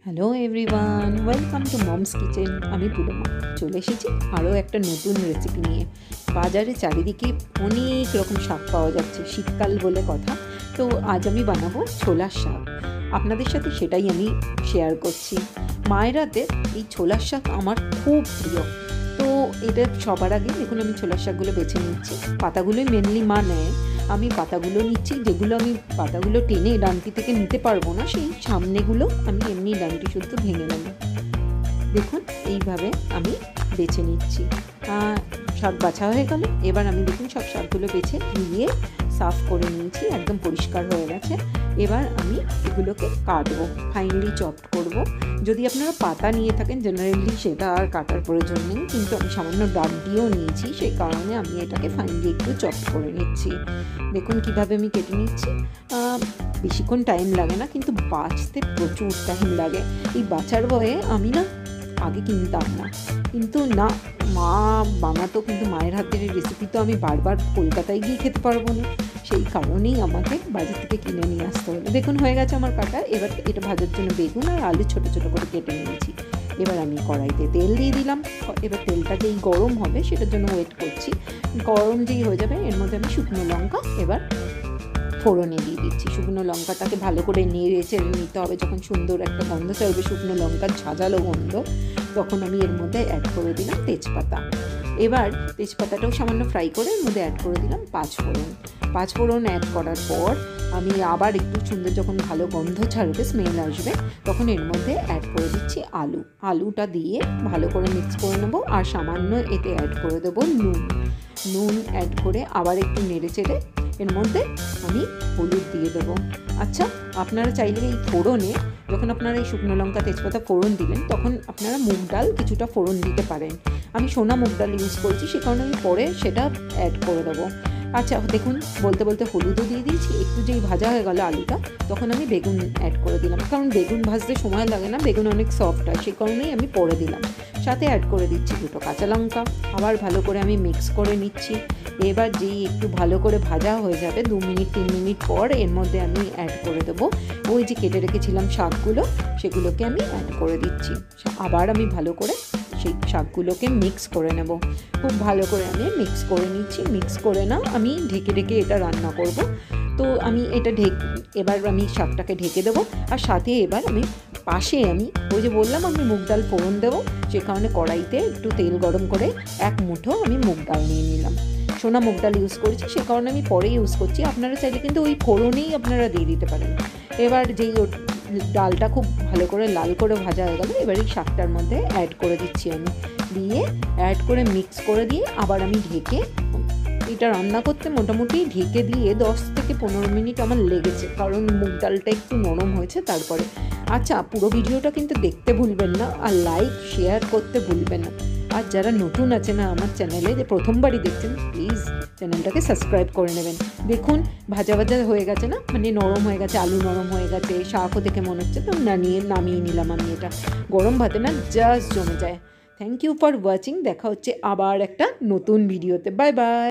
Hello everyone, welcome to moms kitchen. আমি পুরোমা চলে এসেছি আরও একটা নতুন রেসিপি নিয়ে। বাজারে চারিদিকে অনেক রকম শাক পাওয়া যাচ্ছে, শীতকাল বলে কথা। তো আজ আমি বানাবো ছোলার শাক। আপনাদের সাথে সেটাই আমি শেয়ার করছি। মায়ের হাতের এই ছোলার শাক আমার খুব প্রিয়। তো এটা সবার আগে দেখুন আমি ছোলার শাকগুলো বেছে নিচ্ছি। পাতাগুলোই মেনলি মা নেয়, আমি পাতাগুলো নিচ্ছি। যেগুলো আমি পাতাগুলো টেনে ডান্টি থেকে নিতে পারবো না, সেই সামনেগুলো আমি এমনি ডান্টি শুদ্ধ ভেঙে নেব। দেখুন এইভাবে আমি বেছে নিচ্ছি। শাক বাছা হয়ে গেল। এবার আমি দেখুন সব শাকগুলো বেছে ধুয়ে সাফ করে নিয়েছি, একদম পরিষ্কার হয়ে গেছে। এবার আমি এগুলোকে কাটবো, ফাইনালি চপড করব। যদি আপনারা পাতা নিয়ে থাকেন জেনারেলি সেটা আর কাটার প্রয়োজন নেই, কিন্তু আমি সামান্য ডান্টিও নিয়েছি, সেই কারণে আমি এটাকে ফাইনালি একটু চপড করে নিচ্ছি। দেখুন কিভাবে আমি কেটে নিচ্ছি। বেশিক্ষণ টাইম লাগে না, কিন্তু বাছতে প্রচুর টাইম লাগে। এই বাছার ভয়ে আমি না আগে কিনতাম না, কিন্তু না মা বানাতো, কিন্তু মায়ের হাতের রেসিপি তো আমি বারবার কলকাতায় গিয়ে খেতে পারবো না, সেই কারণেই আমাকে বাজার থেকে কিনে নিয়ে আসতে হলো। দেখুন হয়ে গেছে আমার কাটা। এবার এটা ভাজার জন্য বেগুন আর আলু ছোটো ছোটো করে কেটে নিয়েছি। এবার আমি কড়াইতে তেল দিয়ে দিলাম। এবার তেলটা যেই গরম হবে সেটার জন্য ওয়েট করছি। গরম যেই হয়ে যাবে এর মধ্যে আমি শুকনো লঙ্কা এবার ফোড়নে দিয়ে দিচ্ছি। শুকনো লঙ্কাটাকে ভালো করে নেড়ে চেড়ে নিতে হবে। যখন সুন্দর একটা গন্ধ চলবে, শুকনো লঙ্কার ঝাঁঝালো গন্ধ, তখন আমি এর মধ্যে অ্যাড করে দিলাম তেজপাতা। এবার তেজপাতাটাও সামান্য ফ্রাই করে এর মধ্যে অ্যাড করে দিলাম পাঁচফোড়ন অ্যাড করার পর আমি আবার একটু সুন্দর যখন ভালো গন্ধ ছাড়বে, স্মেল আসবে, তখন এর মধ্যে অ্যাড করে দিচ্ছি আলুটা দিয়ে ভালো করে মিক্স করে নেবো। আর সামান্য এতে অ্যাড করে দেবো নুন অ্যাড করে আবার একটু নেড়ে চেড়ে এর মধ্যে আমি হলুদ দিয়ে দেবো। আচ্ছা, আপনারা চাইলে এই ফোড়নে যখন আপনারা এই শুকনো লঙ্কা তেজপাতা ফোড়ন দিলেন, তখন আপনারা মুগ ডাল কিছুটা ফোড়ন দিতে পারেন। আমি সোনা মুগ ডাল ইউজ করছি, সে কারণে আমি পরে সেটা অ্যাড করে দেবো। আচ্ছা দেখুন বলতে বলতে হলুদও দিয়ে দিয়েছি। একটু যেই ভাজা হয়ে গেল আলুটা, তখন আমি বেগুন অ্যাড করে দিলাম, কারণ বেগুন ভাজতে সময় লাগে না, বেগুন অনেক সফট হয়, সেই কারণেই আমি পরে দিলাম। সাথে অ্যাড করে দিচ্ছি দুটো কাঁচা লঙ্কা। আবার ভালো করে আমি মিক্স করে নিচ্ছি। এবার যেই একটু ভালো করে ভাজা হয়ে যাবে 2 মিনিট 3 মিনিট পর, এর মধ্যে আমি অ্যাড করে দেবো ওই যে কেটে রেখেছিলাম শাকগুলো, সেগুলোকে আমি অ্যাড করে দিচ্ছি। আবার আমি ভালো করে সেই শাকগুলোকে মিক্স করে নেব। খুব ভালো করে আমি মিক্স করে নিচ্ছি। মিক্স করে না আমি ঢেকে এটা রান্না করব। তো আমি এটা এবার আমি শাকটাকে ঢেকে দেবো। আর সাথে এবার আমি পাশে আমি ওই যে বললাম আমি মুগ ডাল ফোড়ন দেবো, সে কারণে কড়াইতে একটু তেল গরম করে 1 মুঠো আমি মুগ ডাল নিয়ে নিলাম। সোনা মুগ ডাল ইউজ করেছি, সে কারণে আমি পরে ইউজ করছি। আপনারা চাইলে কিন্তু ওই ফোড়নেই আপনারা দিয়ে দিতে পারেন। এবার যেই ডালটা খুব ভালো করে লাল করে ভাজা হয়ে গেল, এবার এই শাকটার মধ্যে অ্যাড করে দিচ্ছি আমি। দিয়ে অ্যাড করে মিক্স করে দিয়ে আবার আমি ঢেকে এটা রান্না করতে মোটামুটি ঢেকে দিয়ে 10 থেকে 15 মিনিট আমার লেগেছে, কারণ মুগ ডালটা একটু নরম হয়েছে তারপরে। আচ্ছা, পুরো ভিডিওটা কিন্তু দেখতে ভুলবেন না, আর লাইক শেয়ার করতে ভুলবেন না। আর যারা নতুন আছে না আমার চ্যানেলে, যে প্রথমবারই দেখছেন, প্লিজ চ্যানেলটাকে সাবস্ক্রাইব করে নেবেন। দেখুন ভাজা হয়ে গেছে না, মানে নরম হয়ে গেছে, আলু নরম হয়ে গেছে, শাকও দেখে মনে হচ্ছে। তো নামিয়ে নিলাম আমি। এটা গরম ভাতে না জাস্ট জমে যায়। Thank you for watching. দেখা হচ্ছে আবার একটা নতুন ভিডিওতে। Bye by.